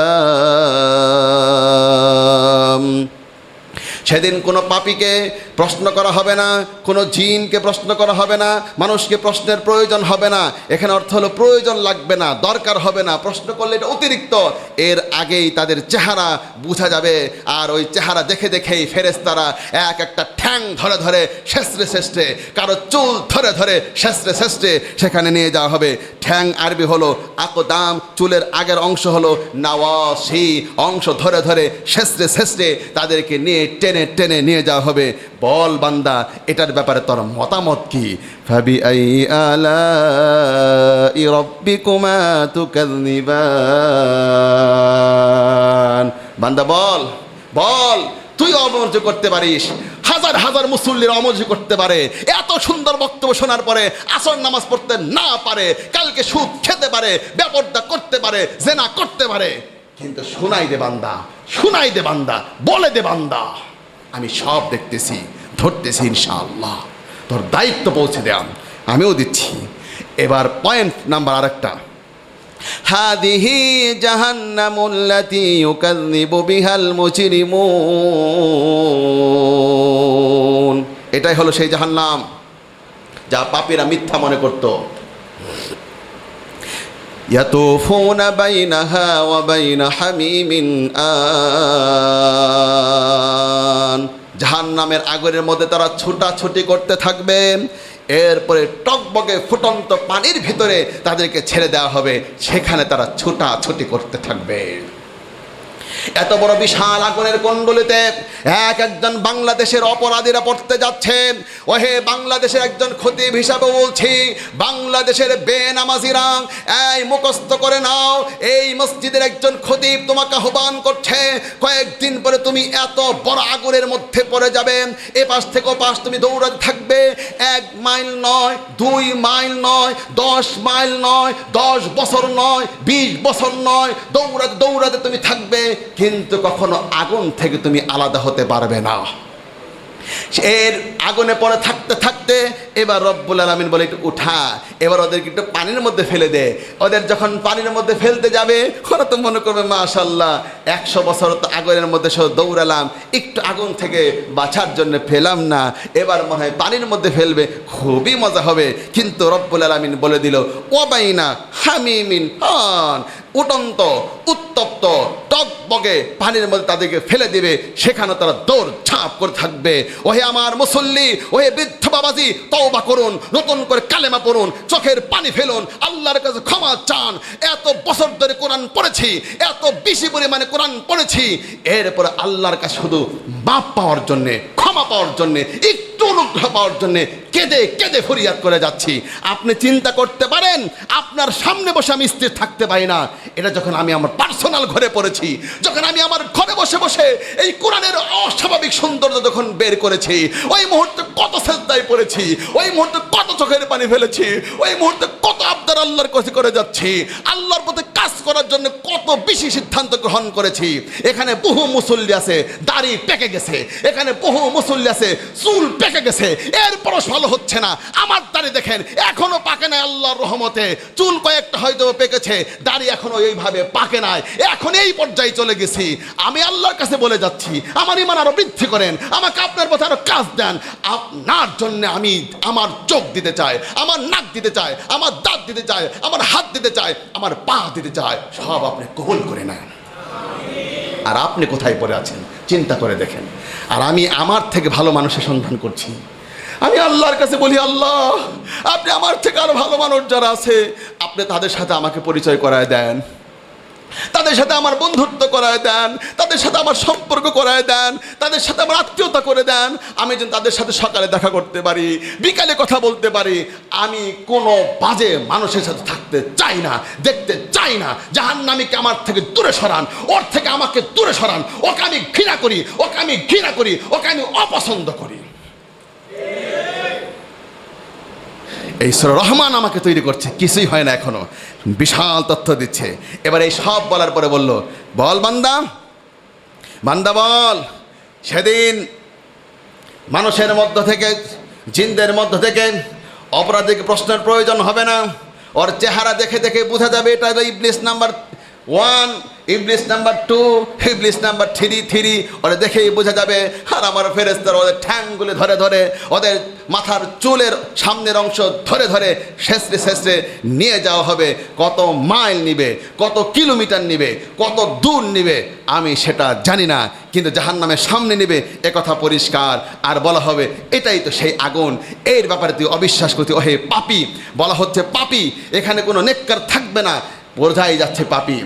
সেদিন কোনো পাপীকে প্রশ্ন করা হবে না, কোনো জিনকে প্রশ্ন করা হবে না, মানুষকে প্রশ্নের প্রয়োজন হবে না। এখানে অর্থ হলো প্রয়োজন লাগবে না, দরকার হবে না, প্রশ্ন করলে এটা অতিরিক্ত। এর আগেই তাদের চেহারা বোঝা যাবে, আর ওই চেহারা দেখে দেখেই ফেরেশতারা এক একটা ঠ্যাং ধরে ধরে শেষরে শেষরে, কারো চুল ধরে ধরে শেষরে শেষরে সেখানে নিয়ে যাওয়া হবে। ঠ্যাং আরবি হলো আকদাম, চুলের আগের অংশ হলো নাওয়াসি, অংশ ধরে ধরে শেষরে শেষরে তাদেরকে নিয়ে টেনে টেনে নিয়ে যাওয়া হবে। বল বান্দা, এটার ব্যাপারে তোর মতামত কি? ফাবিআই আলাই রাব্বিকুমা তুকাযযিবান। বান্দা বল, বল, তুই অমনোযোগ করতে পারিস, হাজার হাজার মুসল্লির অমনোযোগ করতে পারে, এত সুন্দর বক্তব্য শোনার পরে আসর নামাজ পড়তে না পারে, কালকে সুদ খেতে পারে, বেপরদা করতে পারে, জেনা করতে পারে, কিন্তু শোনাই দে বান্দা, শোনাই দে বান্দা, বলে দে বান্দা, আমি সব দেখতেছি, ধরতেছি, ইনশাআল্লাহ তোর দায়িত্ব পৌঁছে দেন, আমিও দিচ্ছি। এবার পয়েন্ট নাম্বার আরেকটা, হাদিহি জাহান্নামুল্লাতী ইউকাযযিবু বিহাল মুজরিমুন। এটাই হলো সেই জাহান্নাম যা পাপীরা মিথ্যা মনে করত। ইয়াতুফুনা বাইনাহা ওয়া বাইনা হামিমিন আন। জাহান্নামের আগুনের মধ্যে তারা ছুটাছুটি করতে থাকবে, এরপরে টকবগে ফুটন্ত পানির ভিতরে তাদেরকে ছেড়ে দেওয়া হবে, সেখানে তারা ছুটাছুটি করতে থাকবে। এত বড় বিশাল আগুনের কুণ্ডলিতে একজন বাংলাদেশের অপরাধীরা পড়তে যাচ্ছে। ওহে বাংলাদেশের একজন খতিব হিসাবে বলছি, বাংলাদেশের বেনামাজিরা এই মুখস্থ করে নাও, এই মসজিদের একজন খতিব তোমাকে আহ্বান করছে, কয়েকদিন পরে তুমি এত বড় আগুনের মধ্যে পড়ে যাবে, এ পাশ থেকে ও পাশ তুমি দৌড়াতে থাকবে, 1 মাইল নয়, 2 মাইল নয়, 10 মাইল নয়, 10 বছর নয়, 20 বছর নয়, দৌড়াতে দৌড়াতে তুমি থাকবে, কিন্তু কখনো আগুন থেকে তুমি আলাদা হতে পারবে না। এর আগুনে পড়ে থাকতে থাকতে এবার রব্বুল আলামিন বলে একটু উঠা, এবার ওদেরকে একটু পানির মধ্যে ফেলে দে। ওদের যখন পানির মধ্যে ফেলতে যাবে, ওরা তো মনে করবে মাশাআল্লাহ 100 বছর তো আগুনের মধ্যে সব দৌড়ালাম, একটু আগুন থেকে বাঁচার জন্য ফেলাম না, এবার মনে হয় পানির মধ্যে ফেলবে, খুবই মজা হবে। কিন্তু রব্বুল আলামিন বলে দিল ওয়াবাইনা হামিমিন আন, উটন্ত উত্তপ্ত টকবগে পানির মধ্যে তাদেরকে ফেলে দিবে, সেখানে তারা দৌড় ঝাঁপ করে থাকবে। ওহে আমার মুসল্লি, ওহে বৃদ্ধ বাবাজি, তওবা করুন, নতুন করে কালেমা পড়ুন, চোখের পানি ফেলুন, আল্লাহর কাছে ক্ষমা চান। এত বছর ধরে কোরআন পড়েছি, এত বেশি পরিমাণে কোরআন পড়েছি, এরপরে আল্লাহর কাছে শুধু মাপ পাওয়ার জন্যে, ক্ষমা পাওয়ার জন্যে, একটু অনুগ্রহ পাওয়ার জন্যে কেঁদে কেঁদে ফরিয়াদ করে যাচ্ছি। আপনি চিন্তা করতে পারেন, আপনার সামনে বসে আমি স্থির থাকতে পারি না, এটা যখন আমি আমার পার্সোনাল ঘরে পড়েছি, যখন আমি আমার ঘরে বসে বসে এই কোরআনের অস্বাভাবিক সৌন্দর্য যখন বের করেছি, ওই মুহূর্তে কত সেজদায় পড়েছি, ওই মুহূর্তে কত চোখের পানি ফেলেছি, ওই মুহূর্তে কত আবদার আল্লাহর কাছে করে যাচ্ছি, আল্লাহর পথে কাজ করার জন্য কত বেশি সিদ্ধান্ত গ্রহণ করেছি। এখানে বহু মুসল্লি আছে দাড়ি পেকে গেছে, এখানে বহু মুসল্লি আছে চুল পেকে গেছে, এরপরও ভালো হচ্ছে না। আমার দাড়ি দেখেন এখনো পাকে নাই, আল্লাহর রহমতে চুল কয়েকটা হয়তো পেকেছে, দাড়ি এখনো এইভাবে পাকে নাই, এখন এই পর্যায়ে চলে গেছি। আমি আল্লাহর কাছে বলে যাচ্ছি, আমার ঈমান আরো বৃদ্ধি করেন, আমাকে আপনার পথে আরো কাজ দেন। আপনার জন্য আমি আমার চোখ দিতে চাই, আমার নাক দিতে চাই, আমার দাঁত দিতে চাই, আমার হাত দিতে চাই, আমার পা দিতে চাই, সব আপনি কবুল করে নেন। আর আপনি কোথায় পড়ে আছেন চিন্তা করে দেখেন। আর আমি আমার থেকে ভালো মানুষের সন্ধান করছি। আমি আল্লাহর কাছে বলি, আল্লাহ আপনি আমার থেকে আরো ভালো মানুষ যারা আছে, আপনি তাদের সাথে আমাকে পরিচয় করায় দেন, তাদের সাথে আমার বন্ধুত্ব করায় দেন, তাদের সাথে আমার সম্পর্ক করায় দেন, তাদের সাথে আমার আত্মীয়তা করে দেন। আমি যেন তাদের সাথে সকালে দেখা করতে পারি, বিকালে কথা বলতে পারি। আমি কোনো বাজে মানুষের সাথে থাকতে চাই না, দেখতে চাই না। জাহান্নামীকে আমার থেকে দূরে সরান, ওর থেকে আমাকে দূরে সরান। ওকে আমি ঘৃণা করি, ওকে আমি ঘৃণা করি, ওকে আমি অপছন্দ করি। এই সূরা রহমান আমাকে তৈরি করছে, কিছুই হয় না এখনো, বিশাল তথ্য দিচ্ছে। এবার এই সব বলার পরে বলল, বল বান্দা, বান্দা বল, সেদিন মানুষের মধ্য থেকে, জিনদের মধ্য থেকে অপরাধীকে প্রশ্নের প্রয়োজন হবে না। ওর চেহারা দেখে দেখে বোঝা যাবে এটা ইবলিস নাম্বার 1, ইবলিস নাম্বার 2, ইবলিস নাম্বার 3 ওরা দেখেই বোঝা যাবে। আর আমার ফেরেশতারা ওদের ঠ্যাংগুলি ধরে ধরে, ওদের মাথার চুলের সামনের অংশ ধরে ধরে শেষরে শেষরে নিয়ে যাওয়া হবে। কত মাইল নিবে, কত কিলোমিটার নিবে, কত দূর নিবে আমি সেটা জানি না, কিন্তু জাহান্নামের সামনে নিবে একথা পরিষ্কার। আর বলা হবে এটাই তো সেই আগুন, এর ব্যাপারে তুই অবিশ্বাস করতি, ওহে পাপী। বলা হচ্ছে পাপী, এখানে কোনো নেককার থাকবে না, বোঝাই যাচ্ছে পাপী।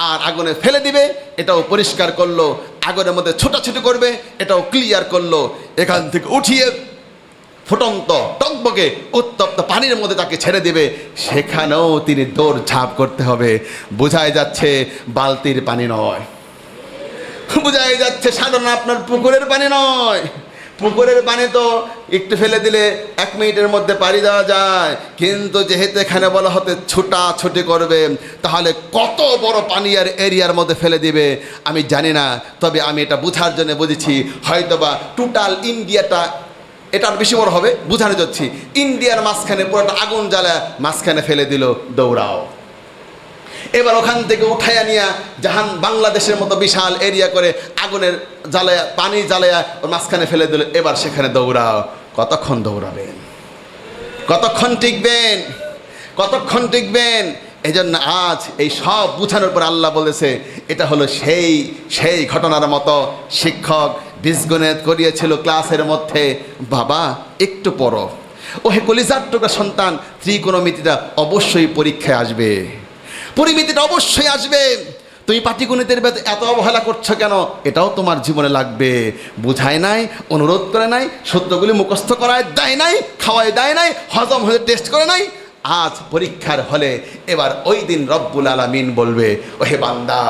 আর আগুনে ফেলে দিবে, এটাও পরিষ্কার করলো। আগুনের মধ্যে ছোটাছুটি করবে, এটাও ক্লিয়ার করলো। এখান থেকে উঠিয়ে ফুটন্ত টকবকে উত্তপ্ত পানির মধ্যে তাকে ছেড়ে দেবে, সেখানেও তিনি দৌড় ঝাঁপ করতে হবে। বোঝাই যাচ্ছে বালতির পানি নয়, বোঝাই যাচ্ছে সাধারণ আপনার পুকুরের পানি নয়। পুকুরের পানি তো একটু ফেলে দিলে 1 মিনিটের মধ্যে পাড়ি দেওয়া যায়, কিন্তু যেহেতু এখানে বলা হতে ছুটাছুটি করবে, তাহলে কত বড় পানি আর এরিয়ার মধ্যে ফেলে দিবে আমি জানি না। তবে আমি এটা বোঝার জন্য বুঝেছি, হয়তোবা টোটাল ইন্ডিয়াটা, এটা আর বেশি বড় হবে, বোঝানো যাচ্ছি ইন্ডিয়ার মাঝখানে পুরোটা আগুন জ্বালা মাঝখানে ফেলে দিল, দৌড়াও। এবার ওখান থেকে উঠাইয়া নিয়ে বাংলাদেশের মতো বিশাল এরিয়া করে আগুনের জ্বালায়া, পানি জ্বালায়া ওর মাঝখানে ফেলে দিল, এবার সেখানে দৌড়াও। কতক্ষণ দৌড়াবেন, কতক্ষণ টিকবেন, কতক্ষণ টিকবেন? এই জন্য আজ এই সব বুঝানোর পর আল্লাহ বলেছে এটা হলো সেই ঘটনার মতো। শিক্ষক বীজগণিত করিয়েছিল ক্লাসের মধ্যে, বাবা একটু পড়ো, ও হে কলিজার টুকরা সন্তান, ত্রিকোণমিতিটা অবশ্যই পরীক্ষায় আসবে, পরিমিতিটা অবশ্যই আসবে। তুমি পাটিগণিতের এত অবহেলা করছো কেন? এটাও তোমার জীবনে লাগবে। বুঝায় নাই, অনুরোধ করে নাই, সূত্রগুলি মুখস্থ করায় দেয় নাই, খাওয়ায় দেয় নাই, হজম হয়ে টেস্ট করে নাই। আজ পরীক্ষার হলে এবার ওই দিন রব্বুল আলামিন বলবে, ওহে বান্দা,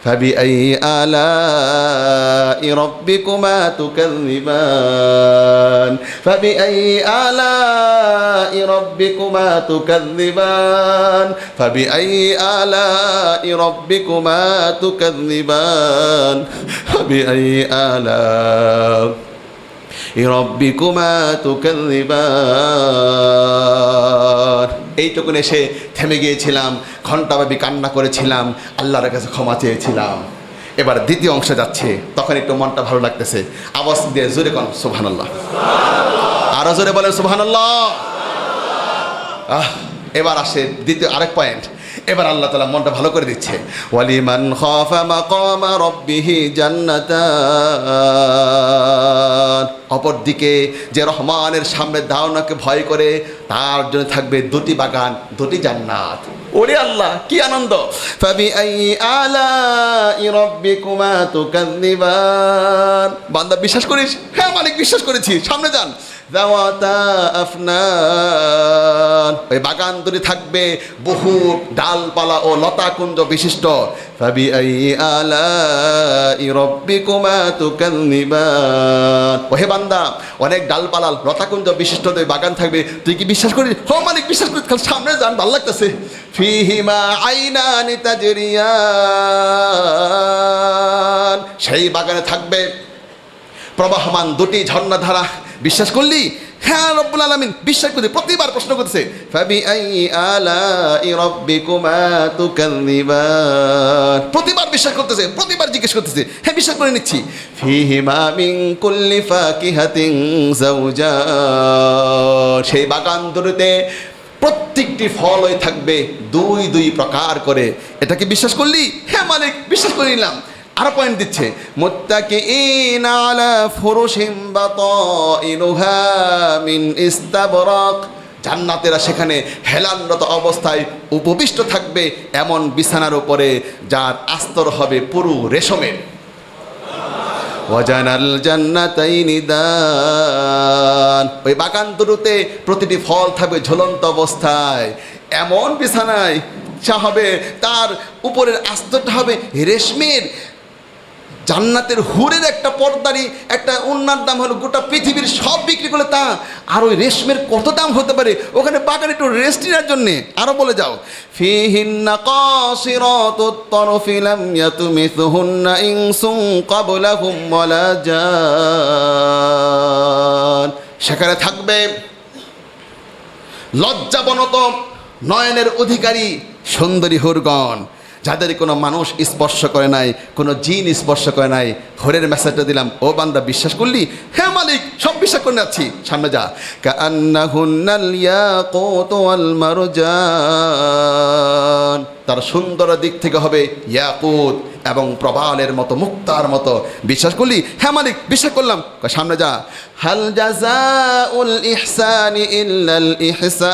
ফাবিআই আলাই রাব্বিকুমা তুকাযযিবান, ফাবিআই আলাই রাব্বিকুমা তুকাযযিবান, ফাবিআই আলাই রাব্বিকুমা তুকাযযিবান, ফাবিআই আলাই রাব্বিকুমা তুকাযযিবান। এইটুকুন এসে থেমে গিয়েছিলাম, ঘণ্টাব্যাপী কান্না করেছিলাম, আল্লাহর কাছে ক্ষমা চেয়েছিলাম। এবার দ্বিতীয় অংশে যাচ্ছে, তখন একটু মনটা ভালো লাগতেছে। আওয়াজ দিয়ে জোরে কোন সুবহানাল্লাহ, আরো জোরে বলেন সুবহানাল্লাহ। এবার আসে দ্বিতীয় আরেক পয়েন্ট। এবার আল্লাহ তাআলা মনটা ভালো করে দিচ্ছে, ওয়ালিমান খাফা মাকামা রাব্বিহি জান্নাতান। অপরদিকে যে রহমানের সামনে দাঁড়ানোকে ভয় করে, তার জন্য থাকবে 2টি বাগান, 2টি জান্নাত। ওরে আল্লাহ কি আনন্দ! ফাবিআই আলাই রাব্বিকুমা তুকাযযিবান। বান্দা বিশ্বাস করিস? হ্যাঁ মালিক বিশ্বাস করেছি, সামনে যান। যাওয়াতা আফনান। ওই বাগান দুটি থাকবে বহু ডালপালা ও লতাকুঞ্জ বিশিষ্ট। ফাবিআই আলাই রাব্বিকুমা তুকাযযিবান। ওহে বান্দা, অনেক ডালপালা লতাকুঞ্জ বিশিষ্ট ওই বাগান থাকবে, তুই কি বিশ্বাস করিস? হো মালিক বিশ্বাস করিস, সামনে যান, ভালো লাগতেছে। ফিহিমা আইনানি তাজরিয়ান। সেই বাগানে থাকবে প্রবাহমান 2টি ঝর্ণাধারা। বিশ্বাস করলি? হ্যাঁ রব্বুল আলামিন বিশ্বাস করি। প্রতিবার প্রশ্ন করতেছে, ফাবিআই আলাই রাব্বিকুমা তুকাযযিবান। প্রতিবার বিশ্বাস করতেছে, প্রতিবার জিজ্ঞেস করতেছে, হ্যাঁ বিশ্বাস করে নিচ্ছি। ফিহিমা মিন কুল্লি ফাকিহাতিন যাওজান। সেই বাগান দুটিতে প্রত্যেকটি ফলই থাকবে 2 প্রকার করে। এটা কি বিশ্বাস করলি? হ্যাঁ মালিক বিশ্বাস করে নিলাম। আরো পয়েন্ট দিচ্ছে, মুত্তাকিইনা আলা ফুরুশিন বাতাইনুহা মিন ইস্তাবরাক। জান্নাতেরা সেখানে হেলানরত অবস্থায় উপবিষ্ট থাকবে এমন বিছানার উপরে, যার আস্তর হবে পুরো রেশমের। ওয়াজানাল জান্নাতাইনি দান। ওই বাগান দুটোতে প্রতিটি ফল থাকবে ঝুলন্ত অবস্থায়, এমন বিছানায় চা হবে, তার উপরের আস্তরটা হবে রেশমের। জান্নাতের হুরের একটা পর্দারি একটা উন্নার দাম হলো গোটা পৃথিবীর সব বিক্রি করলে তা, আর ওই রেশমের কত দাম হতে পারে? ওখানে বাগান একটু রেস্ট নেওয়ার জন্যে। আরো বলে যাও, ফিহিন্না কাসিরাতুত তারফি লাম ইয়াতমিসুহুন্না ইনসুন ক্বাবলাহুম ওয়ালা জান। সেখানে থাকবে লজ্জাবনত নয়নের অধিকারী সুন্দরী হুরগণ, যাদের কোনো মানুষ স্পর্শ করে নাই, কোনো জিন স্পর্শ করে নাই, ঘরের মেসেজটা দিলাম, ও বান্দা বিশ্বাস করলি? হ্যাঁ মালিক, সব বিশ্বাস করে যাচ্ছি। সামনে যা। কাআন্নাহুন্নাল ইয়াকুত ওয়াল মারজান, তার সুন্দর দিক থেকে হবে ইয়াকুত এবং প্রবালের মতো, মুক্তার মতো। বিশ্বাস করলি? হ্যাঁ মালিক, বিশ্বাস করলাম। সামনে যা। হাল জাযাউল ইহসানি ইল্লাল ইহসান,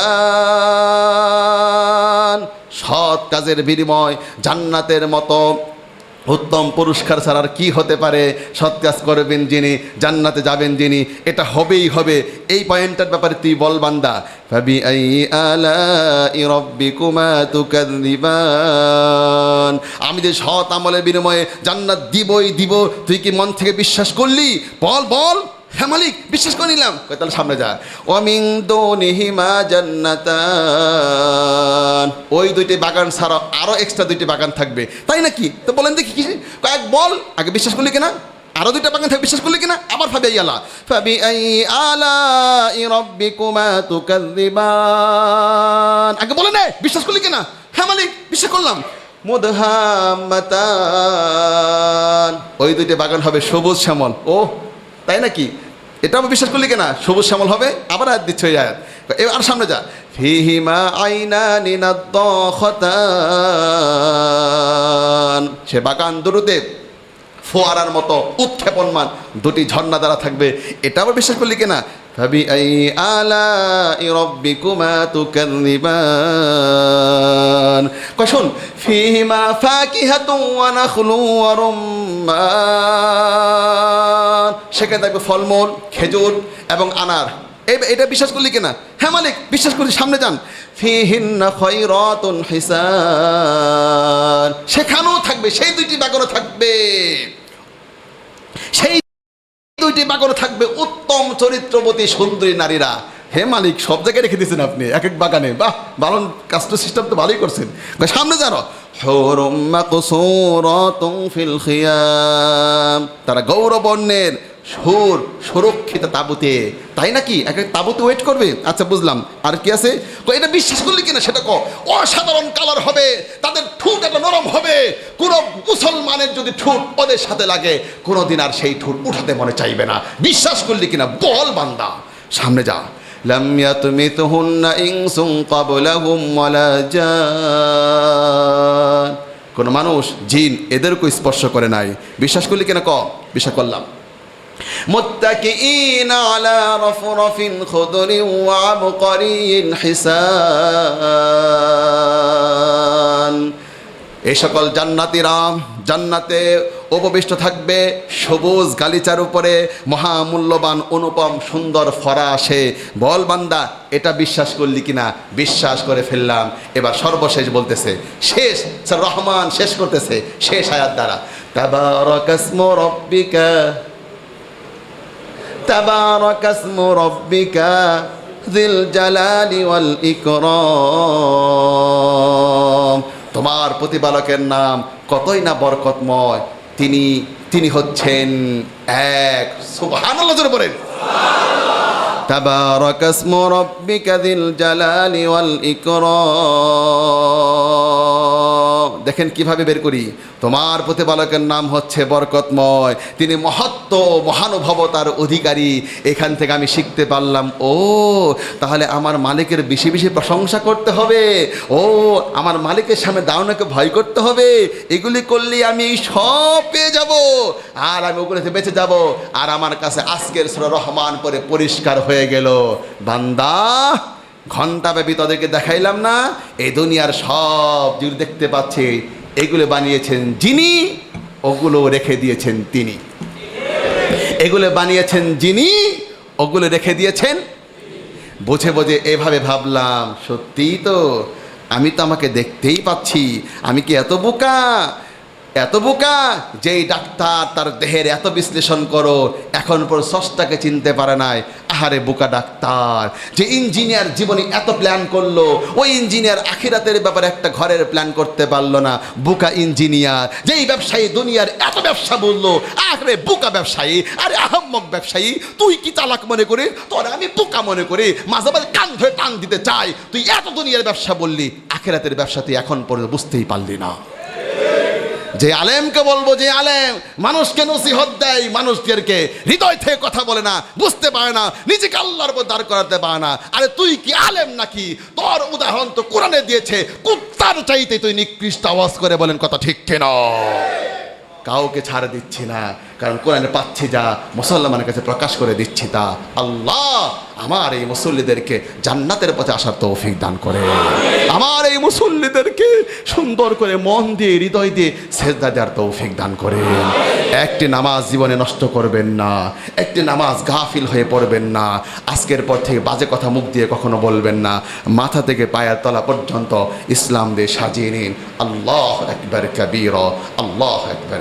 সৎ কাজের বিনিময় জান্নাতের মতো উত্তম পুরস্কার ছাড়া আর কি হতে পারে? সৎ কাজ করবেন যিনি, জান্নাতে যাবেন যিনি, এটা হবেই হবে। এই পয়েন্টটার ব্যাপারে তুই বল বান্দা। ফাবিআইয়ি আলাই রাব্বিকুমা তুকাযযিবান, আমি যে সৎ আমলের বিনিময়ে জান্নাত দিবই দিব, তুই কি মন থেকে বিশ্বাস করলি? বল বল। হ্যাঁ মালিক, বিশ্বাস করে নিলাম। তাহলে সামনে যা। ওয়ামিন দুনিহিমা জান্নাতান, ওই দুইটি বাগান ছাড়া আরো এক্সট্রা দুইটি বাগান থাকবে। তাই নাকি? তো বলেন দেখি কি কয়েক বল। আগে বিশ্বাস করলি কিনা? আরো দুইটা বাগান থাকবে, বিশ্বাস করলি কিনা? আবার ফাবিআইয়ি আলাই রাব্বিকুমা তুকাযযিবান, আগে বলে নে বিশ্বাস করলি কিনা? হ্যাঁ মালিক, বিশ্বাস করলাম। মুদহাম্মাতান, ওই দুইটি বাগান হবে সবুজ শ্যামল। ও তাই নাকি? এটা আমি বিশ্বাস করলি কিনা? সবুজ শ্যামল হবে। আবার আয়াত দিচ্ছে ওই আয়াত। এবার সামনে যা। ফিহিমা আইনানি নাদ্দাখাতান, সে বাগান দুটোতে ফোয়ারার মতো উৎক্ষেপণমান দুটি ঝর্ণা দ্বারা থাকবে। এটা আবার বিশ্বাস করলি কিনা? ফাবিআইয়ি আলাই রাব্বিকুমা তুকাযযিবান। শোন, ফিহিমা ফাকিহাতুন ওয়া নাখলুন ওয়া রুম্মান, সেখানে থাকবে ফলমূল, খেজুর এবং আনার। এটা বিশ্বাস করলি কিনা? হ্যাঁ মালিক, বিশ্বাস করলি। সামনে যান। ফিহিন্না খায়রাতুন হিসান, সেখানেও থাকবে, সেই দুইটি বাগানও থাকবে, সেই দুইটি বাগানও থাকবে উত্তম চরিত্রবতী সুন্দরী নারীরা। হে মালিক, সব জায়গায় রেখে দিয়েছেন আপনি এক এক বাগানে। বাহ, বালন কাস্ট সিস্টেম তো ভালোই করছেন। সামনে জানো। হুরুম মাকসুরাতুন ফিল খিয়াম, তারা গৌরবর্ণের সুরক্ষিত তাঁবুতে। তাই নাকি? এক এক তাঁবুতে ওয়েট করবে। আচ্ছা বুঝলাম। আর কি আছে? এটা বিশ্বাস করলি কিনা সেটা কো। অসাধারণ কালার হবে, তাদের ঠোঁট একটা নরম হবে। কোনো মুসলমানের যদি ঠোঁট ওদের সাথে লাগে, কোনোদিন আর সেই ঠোঁট উঠাতে মনে চাইবে না। বিশ্বাস করলি কিনা বল বান্দা। সামনে যা। লাম ইয়াতমিতুহুন্না ইনসুন ক্বাবলাহুম ওয়ালা জান, কোন মানুষ, জিন এদেরকে স্পর্শ করে নাই। বিশ্বাস করলি কিনা ক। বিশ্বাস করলাম। মুত্তাকিঈনা আলা রাফরাফিন খুদরিন ওয়া আবকারিন হিসান, এই সকল জান্নাতীরা জান্নাতে উপবিষ্ট থাকবে সবুজ গালিচার উপরে, মহামূল্যবান অনুপম সুন্দর ফরাসে। বল বান্দা, এটা বিশ্বাস করলি কিনা? বিশ্বাস করে ফেললাম। এবার সর্বশেষ বলতেছে, শেষ রহমান শেষ করতেছে শেষ আয়াত দ্বারা। তাবারাকাসমু রাব্বিকা, তাবারাকাসমু রাব্বিকা যিল জালালি ওয়াল ইকরাম, তোমার প্রতিপালকের নাম কতই না বরকতময়। তিনি হচ্ছেন এক। সুবহানাল্লাহ, জোরে বলেন তাবারাকাসমু রাব্বিকা যিল জালালি ওয়াল ইকরাম। দেখেন কিভাবে বের করি। তোমার প্রতিপালকের নাম হচ্ছে বরকতময়, তিনি মহত্ব মহানুভবতার অধিকারী। এখান থেকে আমি শিখতে পারলাম, ও তাহলে আমার মালিকের বেশি বেশি প্রশংসা করতে হবে। ও আমার মালিকের সামনে দাঁড়ানোকে ভয় করতে হবে। এগুলি করলে আমি সব পেয়ে যাব, আর আমি ওগুলোতে বেঁচে যাব। আর আমার কাছে আজকের সূরা রহমান পরে পরিষ্কার হয়ে গেল। বান্দা, ঘণ্টাব্যাপী তাদেরকে দেখাইলাম না, এই দুনিয়ার সব যেগুলো দেখতে পাচ্ছি এগুলো বানিয়েছেন যিনি, ওগুলো রেখে দিয়েছেন তিনি। এগুলো বানিয়েছেন যিনি, ওগুলো রেখে দিয়েছেন। বুঝে বুঝে এভাবে ভাবলাম, সত্যিই তো, আমি তো আমাকে দেখতেই পাচ্ছি। আমি কি এত বোকা? এত বোকা যেই ডাক্তার তার দেহের এত বিশ্লেষণ করো এখন পর স্রষ্টাকে চিনতে পারে নাই। আহারে বোকা ডাক্তার। যে ইঞ্জিনিয়ার জীবনে এত প্ল্যান করলো, ওই ইঞ্জিনিয়ার আখিরাতের ব্যাপারে একটা ঘরের প্ল্যান করতে পারলো না। বোকা ইঞ্জিনিয়ার। যেই ব্যবসায়ী দুনিয়ার এত ব্যবসা বললো, আরে বোকা ব্যবসায়ী। আরে আহম্মক ব্যবসায়ী, তুই কি চালাক মনে করে? তোর আমি বোকা মনে করে মাঝে মাঝে কান ধরে টান দিতে চাই। তুই এত দুনিয়ার ব্যবসা বললি, আখিরাতের ব্যবসা তুই এখন পর্যন্ত বুঝতেই পারলি না। যে আলেমকে বলবো, যে আলেম মানুষকে নসিহত দেয়, মানুষদেরকে হৃদয় থেকে কথা বলে না, বুঝতে পারে না, নিজেকে আল্লাহর উপর দাঁড় করাতে পারে না, আরে তুই কি আলেম নাকি? তোর উদাহরণ তো কোরআনে দিয়েছে, কুত্তার চাইতে তুই নিকৃষ্ট আওয়াজ করে বলেন কথা ঠিক কিনা? কাউকে ছাড় দিচ্ছি না, কারণ কোরআনে পাচ্ছি যা মুসলমানের কাছে প্রকাশ করে দিচ্ছি তা। আল্লাহ আমার এই মুসল্লিদেরকে জান্নাতের পথে আসার তৌফিক দান করে, আমার এই মুসল্লিদেরকে সুন্দর করে মন দিয়ে হৃদয় দিয়ে সেজদা দেওয়ার তৌফিক দান করে। একটি নামাজ জীবনে নষ্ট করবেন না, একটি নামাজ গাফিল হয়ে পড়বেন না। আজকের পর থেকে বাজে কথা মুখ দিয়ে কখনো বলবেন না। মাথা থেকে পায়ের তলা পর্যন্ত ইসলাম দিয়ে সাজিয়ে নিন। আল্লাহু আকবার কবীরা, আল্লাহু আকবার।